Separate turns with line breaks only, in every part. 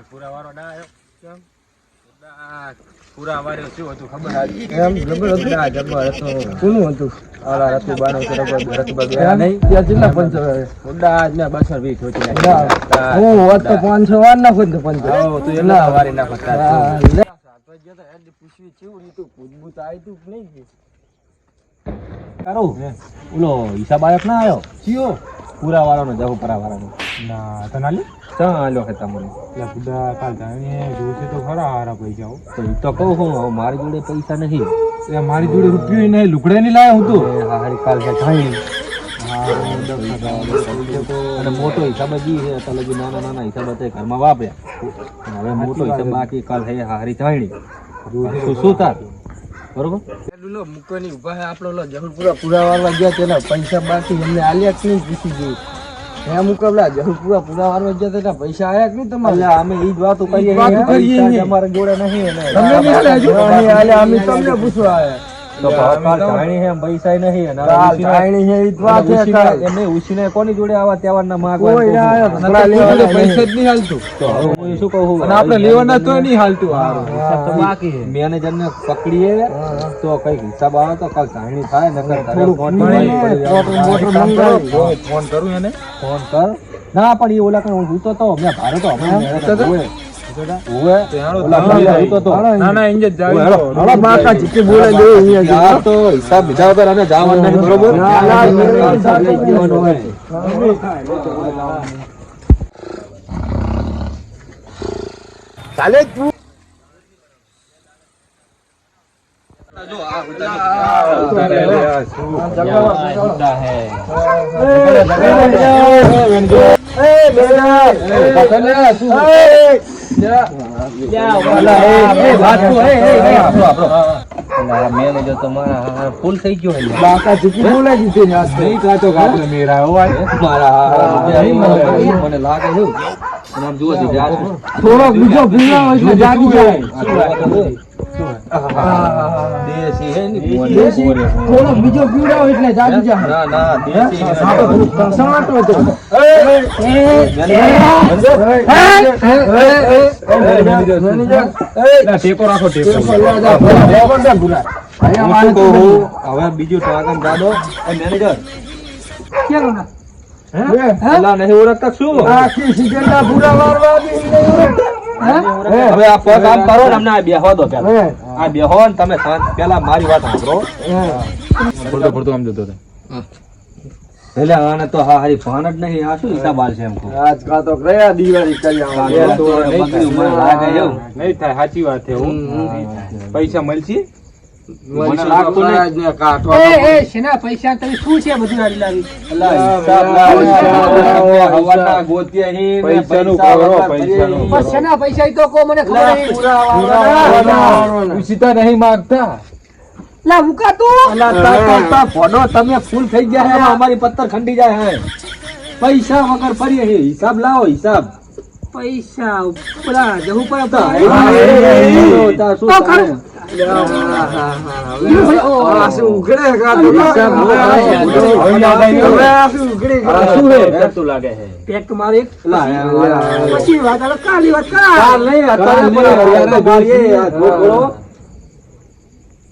પૂરા વાળો ના આવ્યો કેમ પૂરા વાળો શું હતું ખબર હતી
એમ જબર હતું આ જબર હતો કોનું હતું આલા રતુબાનો રતુબા ગયા નહીં ત્યાં જિલ્લા પંચાયત
ઉડા આજ મેં 220 ઠોકી
હું હોત તો 500 વાર નાખો તો પંચાયત
તું એલા વારી નાખો તાર
પૂછવી ચેવડી તું ભૂતભૂત આવી તું નહીં
કારો ઓલો હિસાબ આયો ના આવ્યો
ચિયો
પૂરા વાળાનો જહુ પરા વાળાનો
ના તનાલી
ચા આલ્યો હે તમને
એટલે બુડા કાલ જાણે જોશે તો ખરા હારા પૈસા
તો ઈ તો કહું હું હવે મારી જોડે પૈસા નહીં
એ મારી જોડે રૂપિયો નહીં લુગડે નહીં લાયો હું તો
હારી કાલ છે ખાઈ અને મોટો હિસાબ જી છે તો લગી નાના નાના હિસાબ હતા ઘરમાં વાપર્યા હવે મોટો હિસાબ બાકી કાલ હે હારી ચાણી શું તાર બરોબર
લો મુકોની ઉભા હે આપણો લો જહુર પૂરા વાળવા ગયા તેના પૈસા બાકી એમને આલ્યા કે નહીં પૂછી જોઈ હે મુકબલા જહુર પૂરા વાળવા ગયા તેના પૈસા આયા કે નહીં તમારે
અમે ઈ જ વાતો કરીએ અમારા જોડે નહીં
તમે નહીં આલ્યા અમે તમને પૂછવા આયા
તો કાલ ચાણી હે પૈસા નહીં અને
જાણી હે ઈ વાત છે
એમને ઉસીને કોની જોડે આવા તહેવારના માંગવા
કોઈ ના આયો પૈસા જ નહીં હાલતું
તો હું શું કહું
અને આપણે લેવાના તો નહીં હાલતું
હિસાબ તો બાકી છે મેનેજર ને પકડીએ તો કઈ હિસાબ આવે તો કાલ ચાણી થાય નકર
ફોન કરું એને
ફોન કર ના પણ એ ઓલા કઈ હું તો મેં ભારે તો હિસાબ બીજા વગર અને જવાનું નહીં બરોબર
ચાલે તું
મેનેજર તો મારા ફૂલ થઈ ગયો
બાકા ચૂકી બોલાઈ દીધી ને નહીં કાચો કાપને મેરા હોય
મને લાગે છે અને આમ જુઓ
થોડોક બીજો ભીલા હોય એટલે જાગી જાય
દેશી હે ને
થોડોક બીજો પીવડા હોય એટલે જાગી જાય
ના ના દેશી
સાટો તો
ટેકો રાખો ટેકો હવે બીજું ટાગન દાદો મેનેજર નહીં ઓળખતા શું
આખી સિકંદા પૂરા વારવા
હવે આ કામ કરો ને અમને આ બેહવા દો પેલા આ બેહો ને તમે પેલા મારી વાત સાંભળો
પડતો આમ જતો
એટલે આને તો હા હારી ભાન જ નહીં આ શું હિસાબ આલ છે એમ કહું
આજ કા તો કયા દિવાળી કરી
લાગે એવું
નહીં થાય સાચી વાત છે પૈસા મળશે
મને લાગતું નહીં
શેના પૈસા તમે શું છે બધું આડી લાવી
હવાના ગોત્યા હી
પૈસાનું કરો પૈસાનું
પણ શેના પૈસા ઈ તો કો મને ખબર નહીં
ઉસીતા નહીં માંગતા
લા મુકા તું
ફોડો તમે ફૂલ થઈ ગયા હે અમારી પત્તર ખંડી જાય હે પૈસા વગર ફરીએ હે હિસાબ લાવો હિસાબ
પૈસા ઉપરા જહુ પર પેક મારે પછી વાત કાલી વાત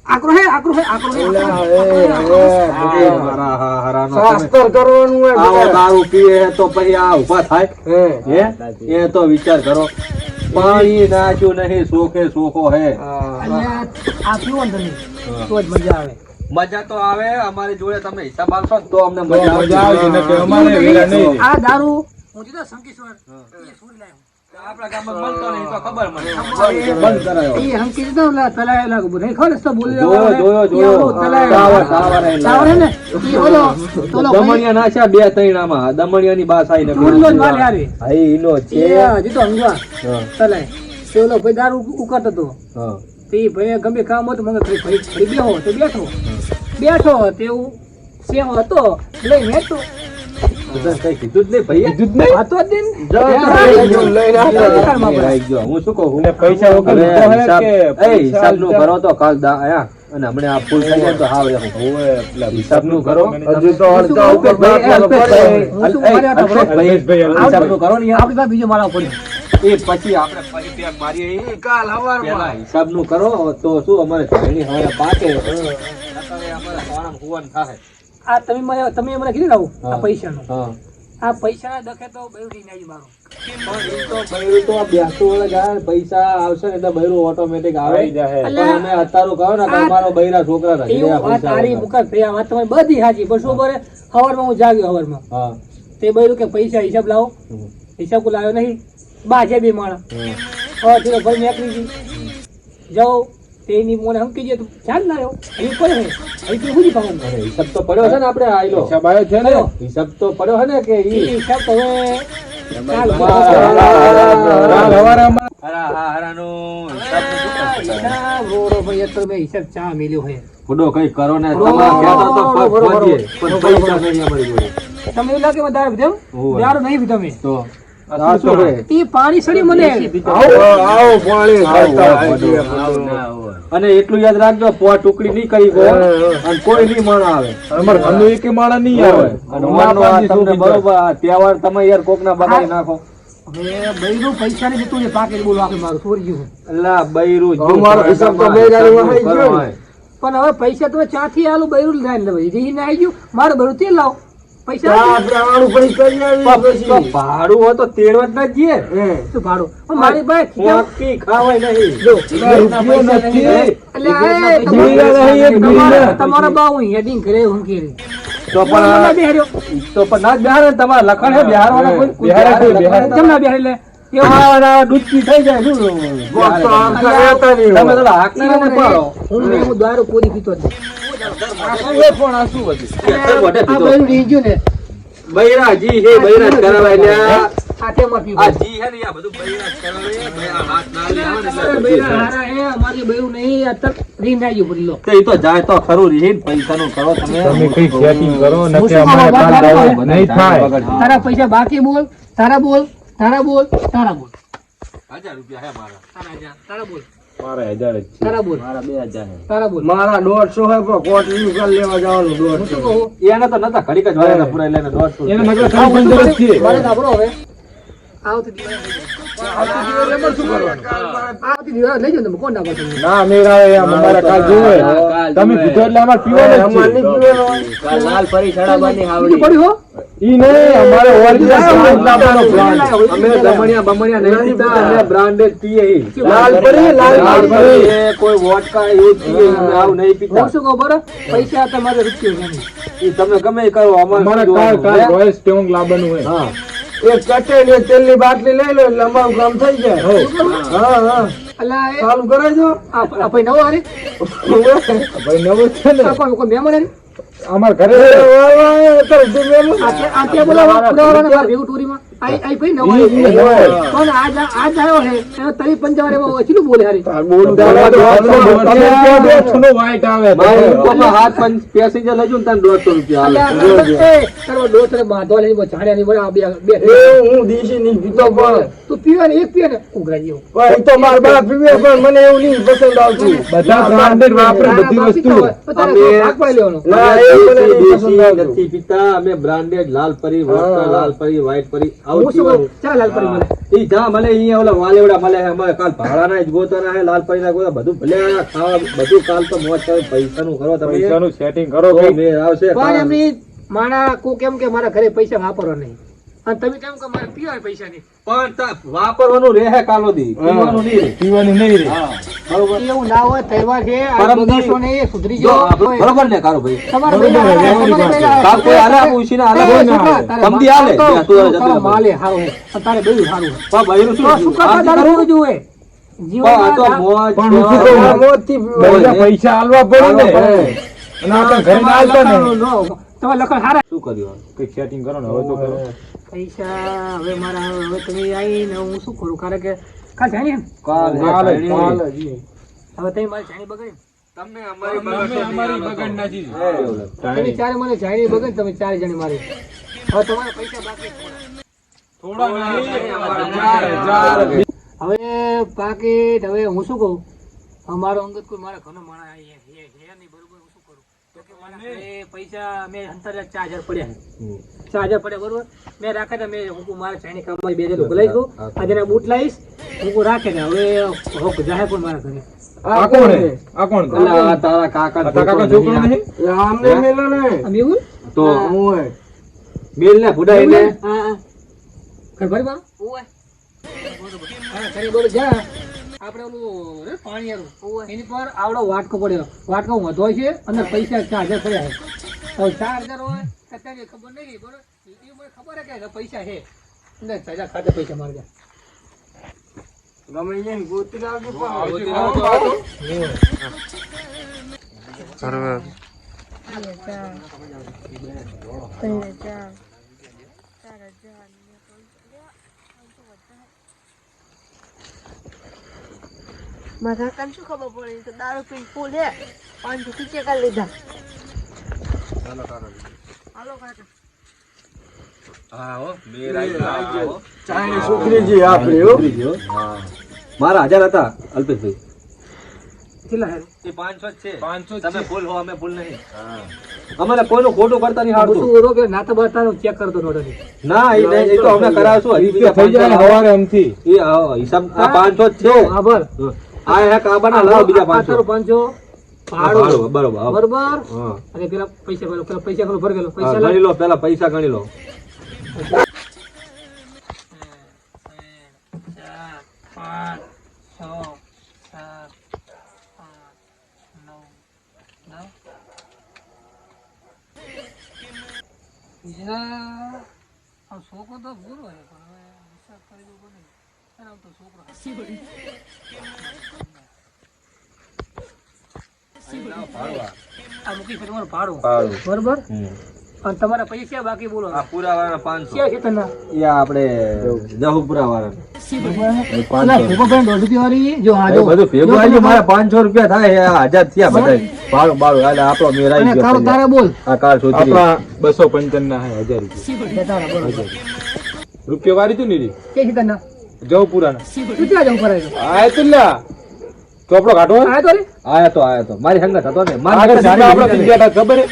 આકરો હે
શાસ્ત્ર કરવાનું હોય
દારૂ પીએ તો પછી આ ઉભા થાય એ તો વિચાર કરો પાણી નાખ્યું નહીં સોખે સોખો હે
આ પીવો ને તો જ મજા આવે
મજા તો આવે અમારી જોડે તમે હિસાબ આપશો તો અમને મજા
આવે
આ દારૂ હું જીતો સંકેશ્વર એ છોડી લાયો
આપણા ગામમાં મળતો નહીં તો ખબર મને
બંધ કરાયો
એ હમ કીધું તો લા તલાય લાગુ નહીં ખબર તો બોલી
જોયો
સાવર હે ને ઈ ઓલો
દમણિયા નાખ્યા બે ત્રણ આમાં દમણિયાની બાસ આઈને
પૂરનો જ માલ યાર
હા ઈનો છે
એ જીતો અંગવા તલાય તે ઓલો ભાઈ દારૂ ઉકાળતો તો
હા
તે ભાઈ ગમે કામ હતું મને ભાઈ બેહો તો બેઠો તેવું સેવ હતો લઈ મેતો
કઈ કીધું જ નહીં ભાઈ
કીધું જ નહીં
આ તો દિન
હું શું કહું
પૈસા વગર
હિસાબ નું કરો તો કાલ આયા અને હમણે આ ફૂલ થઈ જાય તો હાવ હિસાબ નું કરો
હજી તો અડધા ઉપર
હિસાબ નું કરો ને
આપણી પાસે બીજો માળા પડ્યો
એ પછી આપણે ફરી પેક મારીએ એ
કાલ હવારમાં.
પેલા હિસાબનું કરો તો શું અમારે ઘરની હવે પાકે નકર અમારે સોણામાં હુવન થાય.
આ તમે મને કીધું ને આવું, આ
હા.
પૈસાનું
હા
આ પૈસાના દખે તો બૈરું લઈને આવી મારો
પણ એ તો બૈરું તો આ 82 વાળા જાય ને પૈસા આવશે ને એટલે બૈરું ઓટોમેટિક આવે પણ અમે અત્યારું કહો ને કે અમારો બૈરા છોકરા રખડે આ
એવું આ
પૈસા
તારી
વગર.
મુકત થઈ આ વાત તમારી બધી સાચી, પણ શું કરે સવારમાં હું જાગ્યો સવારમાં
હા
તે બૈરું કે પૈસા હિસાબ લાવો,
હમ.
હિસાબ કોઈ લાવ્યો નહીં, બાજે બે માણા
હમ.
હવે ચલો ભાઈ નીકળી ગઈ જાઓ તેની મને હમકી ગયો તો ચાલ લાવ્યો અહીં પડે હે અહીં શું પાવું
અને હિસાબ તો પડ્યો છે ને આપણે આયલો
હિસાબ આવ્યો છે ને?
હિસાબ તો પડ્યો છે ને કે ઈ
હિસાબ તો હવે ચાલ
કાલ હવારે અમારે
હરા હા હરાનું હિસાબનું શું કરશું?
હિસાબ રોડો ભાઈ અત્યારે મેં હિસાબ ચા મેલ્યો હે
ફૂડો કઈ કરો ને
બરોબર,
તમારે કહેતા તો પગ
બરોબર,
પહોંચીએ,
બરોબર.
પણ પૈસા નહીં અમારી જોડે.
તમે એવું લાગે મેં દારૂ પીધો
હોવે.
દારૂ નહીં પીધો મેં
તો આ શું કરે?
એ પાણી સડી મને
આવો પાણી ખાતા
આવો. અને એટલું યાદ રાખજો પોર ટુકડી નહીં કરી ગો અને કોઈ નહીં મણ આવે
અમારે ઘરનું એકે માણસ નહીં આવે.
અને મણનો આ તમને બરોબર આ તહેવાર તમે યાર કોકના બગાડી નાખો.
હવે બૈરું પૈસા ને જતું પાકે બોલો આપણે મારું ચોરી ગયું
અલ્લા બૈરું
હવે મારો હિસાબ તો બે ગાડી વહાઈ ગયો ને.
પણ હવે પૈસા તમે ચાથી આલું બૈરું લઈને લેવાય રી ના આવી ગયું મારું બૈરું તેલ લાવો પૈસા
ચા આપણે આવાનું પછી કરી આવી
તો
પછી.
ભાડું હોય તો તેડવા જ ના જઈએ
શું ભાડું પણ મારી પાસે ખીચામાં-
મોટી ખાવાય નહીં
જો,
રૂપિયો નથી.
એટલે આ એ
બીડીના નહીં, એક બીડીના.
તમારા બા હું હેડિંગ કરે હું કે
તો પણ તો પણ ના જ બિહાર ને તમારા લખણ હે બિહાર વાળા કોઈ
બિહાર કોઈ બિહાર.
જમના બેહાર એટલે
આ ડૂચકી થઈ જાય શું
બોલ તો આમ કરાતા નહીં
તમે
હોય.
તો હાકના ને પાડો
હું દારૂ પૂરી પીતો જ નહીં.
આ શું એ પણ આ શું હતું?
આ બૈરું રહી ગયું ને
બૈરા જી હે બૈરા જ કરાવાય લ્યા.
હાથેમાં પીવું.
આ જી હે ને આ બધું બૈરા જ કરાવે બૈરા હાથ ના લે આવે ને
અરે
એટલે
બૈરા હારા હે, અમારી બૈરું નહીં, અત્યારે રીંગ ના ગયું પૂરી લો.
તો ઈ તો જાય તો ખરું રીહીન પૈસાનું કરો તમે
તમે કઈ સેટિંગ કરો
હું
નકે
શું
અમારે
કહું,
કાલ
વાત
દાડો નહીં થાય.
તારા પૈસા બાકી બોલ, તારા બોલ, તારા બોલ, તારા બોલ.
1000 રૂપિયા હે મારા
તારા જા, તારા બોલ,
મારા 1000 જ છે.
તારા બોલ,
મારા 2000 હે
તારા બોલ.
મારા 150 હે પણ કોટલી કાલ લેવા જવાનું
હું શું
150.
કહું?
એને તો નતા ઘડીક જ વાયના પૂરા લઈને 150
એને નકર
આ હું શું
15 જ છે.
કરું? મારે સાંભળો હવે. આવતી દિવાળી લઈ જાઓ.
શું કરવાનું?
આવતી દિવાળી લઈ જાઓ તમે, કોણ ના પાડે તમને?
ના મેરા આવે એમ અમારે કાલ જોવે.
કાલ
તમે
જોવે.
કીધું એટલે અમારે પીવાનું જ છે.
લાલ પરી ચડાવવાની
બીજું પડ્યું હો?
ઈ નહીં અમારે original લાવવાનો plan.
અમે દમણિયા બમણિયા નહીં પીતા અમે બ્રાન્ડેડ પીએ ઈ.
લાલ પરી, લાલ પરી.
એ કોઈ વોડકા એવું પીએ અમે આવું નહીં પીતા
હું શું કહું બરો? પૈસા તમારે રૂપિયો છે નહીં.
ઈ તમે ગમે ઈ કરો
અમારે કાલ રોયલ સ્ટ્રોંગ લાવવાનું હોય.
હા
એક ચટેલી એક તેલની બાટલી લઈ લો એટલે અમારું કામ થઈ જાય. હા હા
અલા એ
ચાલુ કરાવજો.
આ ભાઈ નવો હારે?
ભાઈ નવું જ છે ને
આ કોઈ મહેમાન હારે?
અમાર ઘરે
આ ત્યાં બોલાવો, પુરાવાળાને મારે ભેગું ટૂરીમાં. આ ભાઈ નવો હારે.
ઈ હોય.
પણ આજ આવ્યો છે એનો તરી પંજાવારે એમાં ઓછું બોલે હારી.
વાઈટ આવે
મારે ઉપરમાં હાથ પેસેન્જર લઈ જાઉં ને તને 150 રૂપિયા
અલા,
હાલે.
એ, તારો દોસ્ત ને બાંધો લઈને બહુ ઝાડ્યા નહીં, બોલે આ બે
હું દેશી નહીં પીતો પણ
તું પીવે ને એક પીવે ને ઉઘરા જેવો.
ભાઈ તો માર બાપ પીવે પણ મને એવું નહીં પસંદ આવતું. બધા બ્રાન્ડેડ વાપરે
તારા
બધી
બાપ પીતા
વસ્તુ.
હોય તો તારે
અમે-
ભાગ પાડી લેવાનો.
ના,
અમે
એ મને નહીં
દેશી
પસંદ આવતું.
નથી પીતા અમે બ્રાન્ડેડ લાલ પરી વોડકા
હા.
લાલ પરી વ્હાઈટ પરી આવું
હું શું
પીવાનું.
કહું? ચાલ લાલ પરી મળે.
ઈ જા મળે અહીંયા ઓલા વાલેવડા મળે છે. અમારે કાલ ભાડાના જ ગોતાના છે લાલ પરીના ગોતા બધું ભલે આ ખાવા બધું કાલ તો મોજ કરે પૈસાનું કરો તમે
પૈસાનું સેટિંગ કરો
તો
ભાઈ.
મેળ આવશે
પણ
કાલ.
એમની માણા કો કેમ કે મારા ઘરે પૈસા વાપરવા નહીં અને તમે કેમ કે મારે પીવા પૈસા નહીં.
પણ વાપરવાનું રહે કાલો દી પીવાનું નહીં રહે.
પીવાની નહીં રે.
હા બરોબર
એવું ના હોય તહેવાર છે આ
પરમ
બગાડશો નહીં, એ સુધરી
જો
જાઓ.
આપણે બરોબર ને કારો ભાઈ
તમારા
બરોબર,
બૈરા હારા,
વેરી
તમારા
ગુડ.
બૈરા
કાલ કોઈ હાલે આપું ઉછીને હાલે
એ
કોઈ ના
છોકરા,
હાલે.
તારે
તમદી હાલે
તો-
ત્યાં તું હાલે,
તારો
જતો
માલે હારો છે, પણ તારે બૈરું હારું છે.
પણ બૈરું
તો
શું
શું કરવા
આમ
તારે
કરવું?
જોવે?
પણ આ તો
જીવનમાં
મોજ
પણ હું શું કહું? મોજથી પીવાનું. પૈસા આલવા પડે ને. અને આપણે ઘરે ના આલતા ને.
તમારે લખણ હારા.
શું કર્યું
કંઈક સેટિંગ કરો ને હવે તો કરો.
પૈસા હવે મારા હવે તમે આવીને હું શું કરું? કારણ કે કાલ જાણીએ ને.
કાલ
કાલે
કાલ
જી.
હવે તમે મારી જાણી બગડી
તમને અમારી બગડ નથી
તમે ચારે મને જાણી બગડ તમે ચાર જણી મારી હવે તમારા પૈસા બાકી છે. હવે પાકીટ હવે હું શું કહું? અમારો અંગત કોઈ મારા ઘરનો માણસ હે નહીં બરોબર, હું શું કરું? તો કે એ પૈસા મેં અંતરે 4000 પડ્યા 4000 પડ્યા બરોબર મેં રાખે તો મેં હું મારા ચાઇની કામમાં બે જેલું બોલાવી દઉં આજે બૂટ લાવીશ હું રાખે ને હવે હોક જાહે પણ મારા ઘરે
આ કોણ હે?
આ કોણ
અલા, આ તારા કાકા
છોકરો નહીં
એ આમને મેલો ને
આમ એવું
તો
ઓય
બેલ ને બુડાઈ ને
હા ઘર ભરી માં ઓય બરોબર હા ઘરે બોલ જા આપણે ઓલું રે પાણીયારું એની પર આવડો વાટકો પડ્યો વાટકો વધો છે અંદર પૈસા 4000 પડ્યા છે હવે 4000 હોય તો તને ખબર નહીં બરોબર એ મને ખબર હે કે પૈસા છે અંદર સજા ખાતે પૈસા માર જા
ગમે એને ગોતી લાવજો
મારા કાકાને શું ખબર પડી તો દારૂ પીને ફૂલ હે 500 ખીચે કરી લીધા હાલો કાકા
હા હો મેરા
ચાઇની છોકરી જી આપણે હો
મારા 1000 હતા અલ્પેશભાઈ
કેટલા હે
એ 500 જ છે 500 તમે ફૂલ હો અમે ફૂલ નહીં અમારે કોઈનું ખોટું કરતા નહીં હાડતું
બધું રોકે ના તો બતાનો ચેક કરતો નોટો
ના એ નહીં, એ તો અમે કરાવશું રૂપિયા થઈ જાય હવારે અમથી એ હિસાબ આ 500 જ છે
આભાર
આ એક આ બના લાવો બીજા 500
500
ભાડું બરોબર
બરોબર
હા
અને પેલા પૈસા ભર ગયેલો
હા, ગણી લો પેલા પૈસા ગણી લો
5 છોકરો તો પૂરો હે પણ હવે હિસાબ કરી દો કોને એના તો છોકરો આ મૂકી છે તમારું ભાડું બરોબર અને તમારા પૈસા બાકી બોલો
આ પૂરા વાળા 500
ક્યાં છે તને
એ આપણે જહુપુરા વાળા
જો હા જો
બધું ભેગું આવી ગયું, મારા 500 રૂપિયા થાય આ 1000 થયા બધા ભાડું બાળું હાલે આપણો મેર આવી ગયો
તારા બોલ
આ કાર સોચરી
આપણા 255 ના હે 1000 રૂપિયા
તારા બોલ
રૂપિયા વારી તું નીરી
કે છે તને
જવપુરા ના
તું ક્યાં જવું કરાયો
આય તુલ્લા ચોપડો કાઢો
આ તો રે
આયા તો મારી સંગત હતો ને
આગળ જાણે આપણે પીગ્યા હતા ખબર હે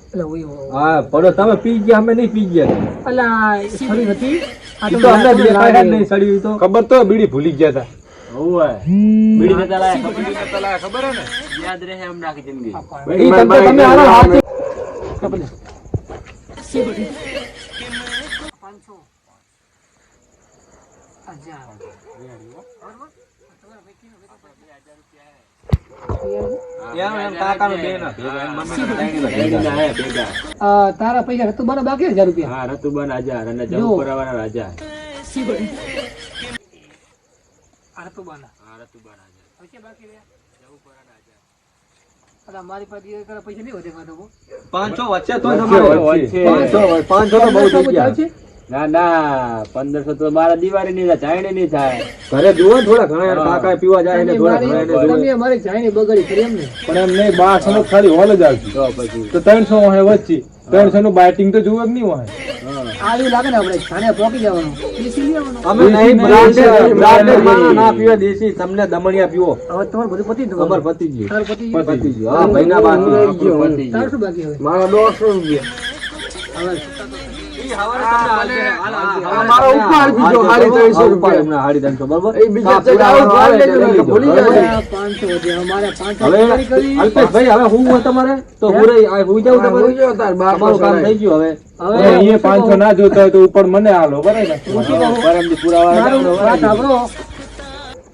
એટલે ઓય
હા પડો તમે પી ગયા અમે નહીં પી ગયા
અલા સડી હતી આ
ઈ તો અમને દેખાય જ નહીં સડી તો
ખબર તો બીડી ભૂલી ગયા હતા
ઓય બીડી નતા લાયા
ખબર હે ને
યાદ રહે હમણાં આખી જિંદગી
ઈ તમે આનો હાથ
500
કાકાનો બે ના ભેગા
તારા પૈસા હતું બરાબર બાકી 1000 રૂપિયા
હા રતુબન આજાર અને જહુપુરાવાળા રાજા
આ તો બાના પૈસા બાકી રહ્યા અલા મારી પાસે એ કરે પૈસા નહીં વધે માતો
500 વચ્ચે તો તમારે 500 તો બહુ થઈ ગયા
ના ના 1500 તો મારા દિવાળી ની ચાયણી ની થાય
ઘરે જુઓ થોડા ઘણા યાર કાકા પીવા જાય ને થોડા ઘણા એને જુઓ.
તમે મારી જાયની બગાડી કરી એમ ને
પણ એમ નહીં 1200 ખાલી હોલ જ આવતી
તો પછી
તો 300 હોય વચ્ચે 300 નું બાઇટિંગ તો જોવે કે નહીં હોય
આ એવું લાગે ને આપણે છાને પોકી જવાનું દેશી લઈ આવવાનું
અમે નહીં બ્રાન્ડેડ માના ના પીવે દેશી તમને દમણિયા પીવો
હવે તમારું બધું પતી ગયું
ખબર પતી ગયું
તારું પતી ગયું
પતી ગયું હા ભાઈના બાકી પતી
તારું શું બાકી હવે
મારા 200 રૂપિયા
મારો
ઉપર બીજો હાડી 300 રૂપિયા.
હાડી 300 બરોબર
એ બીજા ચગાવો ભાવ લેજો ને ભૂલી જાય
500 વધ્યા અમારે 500
હવે
કરી
અલ્પેશભાઈ હવે હું હોય તમારે તો હું રહી આ હું જાઉં તમારે
ભૂલી જાઓ તાર
તમારું કામ થઈ ગયું હવે
હવે
એ 500 ના જોતા હોય તો ઉપર મને હાલો બરાબર ને
પરમજી પુરાવા
મારું વાત સાંભળો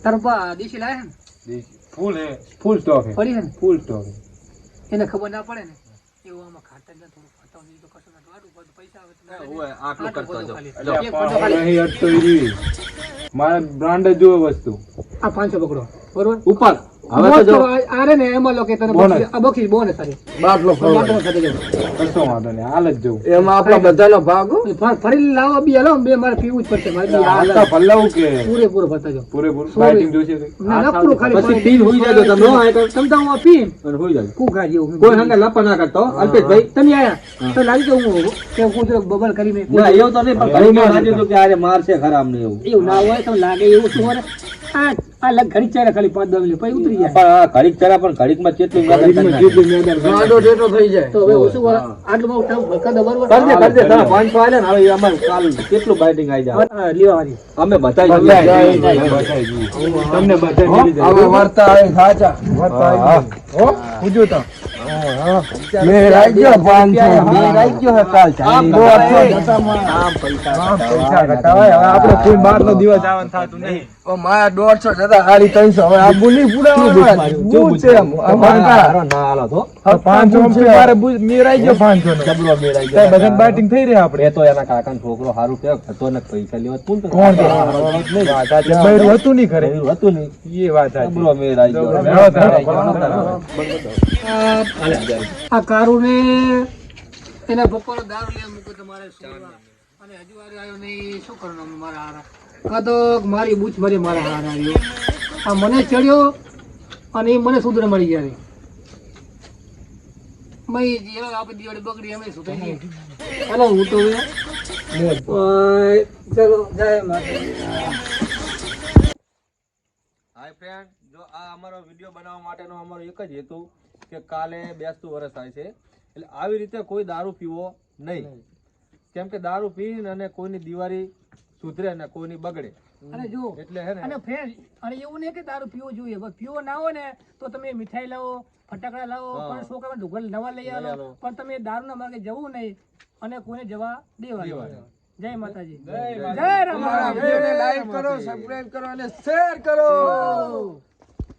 તારો પા દેશી લાયા ને
ફૂલ હે ફૂલ સ્ટોક હે
પડી છે ને
ફૂલ સ્ટોક હે
એને ખબર ના પડે ને એવું આમાં ખાતર ને થોડું ખાતા હોય તો કશું ના વાડું પણ પૈસા આવે તો
ઓય આટલું કરતો જાઓ.
એક પંજો ખાલી.
નહીં અટતો ઈ મારે બ્રાન્ડ જ જોવે વસ્તુ
આ 500 પકડો બરોબર
ઉપર હવે તો જો
આ રે ને એમાં લો કે તને
બોનસ.
આ બક્ષીસ બોનસ સારી
બાટલો ફરવા.
બાટલો સાથે જવું
કશો વાંધો નહીં હાલ જ જવું
એમાં આપણા બધાનો ભાગ હો.
ફરી લાવો બી હલો બે મારે પીવું જ પડશે મારે બી હાલ
હાલતા પલ્લાવું કે
પૂરેપૂરો ભરતા જાઓ
પૂરેપૂરું બાઇટિંગ જોશે કે?
ના ના પૂરું ખાલી
પછી પીન હોઈ જાજો તમે હો, આ તો
સમજાવું આ પીન
અને હોઈ જાજો
કુખા જેવું
કોઈ હંગે લપા ના કરતો અલ્પેશભાઈ
તમે આયા તો લાગી જાઉં હું કે કૂતરો બબલ કરીને
ના એવું તો નહીં પણ ઘણી વાર લાગ્યું હતું કે આજે મારશે ખરા અમને એવું
એવું ના હોય તો લાગે એવું શું હોય આ આ લગ ઘડી ચાલે ખાલી 5-10 મિનિટ પછી ઉતરી જાય.
પણ આ ઘડીક ચલા પણ ઘડીકમાં કેટલું મેદાન કરી નાખે.
ગાંડો ટેટો થઈ જાય.
તો હવે ઓછું કરો. આટલું બહુ ટાઈમ ભરકા દો બરોબર.
કરજે તારા 500 આલે ને હવે અમારું કાલ કેટલું બાઇટિંગ આવી જાય
હા, લેવાની.
અમે બતાવી તમને બતાવી
હવે વર્તા આવે સાચા વર્તા આવી હો પૂજો તો મે રાખ્યો 500 મે રાખ્યો હે કાલ
આમ
પૈસા ઘટાવાય હવે આપણે કોઈ બારનો દિવસ આવન થાતું નહીં ઓ માયા 150 જતા હારી 300 હવે આ બોલી પૂરાવા હું છે અમારા
ના હાલો તો
500 મારે મેરાઈ ગયો 500 નો
જબરો મેળાઈ ગયો
બધાને બેટિંગ થઈ રહી આપણે
એ તો એના કાકાનો છોકરો હારું કે હતો ને પૈસા લેવા કોણ
કોણ તો બૈરું હતું નહીં ખરે
હતું નહીં
એ વાત સાચી
જબરો મેળાઈ ગયો
આ કારુને એના પપ્પાનો દારૂ લેવા મૂકો તમારે છોડવા. અને હજુ આવ્યો નહીં, શું કરવાનું મારા હારા? કાં તો મારી બૂચ મારી મારા હારા આવ્યો. આ મને ચડ્યો અને એ મને સુધરે મળી ગયા. આપણે દિવાળી બગડી અમે શું થઈ ગઈ. હાલો હું તો હવે ચલો જય માતા.
હાય ફ્રેન્ડ, જો આ અમારો વિડીયો બનાવવા માટેનો અમારો એક જ હેતુ કે કાલે બેસતું વર્ષ થાય છે એટલે આવી રીતે કોઈ દારૂ પીવો નહીં. કેમ કે દારૂ પીને અને કોઈની દિવાળી સુધરે ને કોઈની બગડે
અને જો
એટલે હે ને
અને ફ્રેન્ડ અને એવું નહીં કે દારૂ પીવો જોઈએ, બસ પીવો ના હોય ને તો તમે મીઠાઈ લાવો, ફટાકડા લાવો, પણ છોકરાને ઢોકળ નવા લઈ આવો, પણ તમે દારૂના માર્ગે જવું નહીં અને કોઈને જવા દેવાનું. જય માતાજી, જય રામ.
લાઈક કરો, સબસ્ક્રાઇબ કરો અને શેર કરો.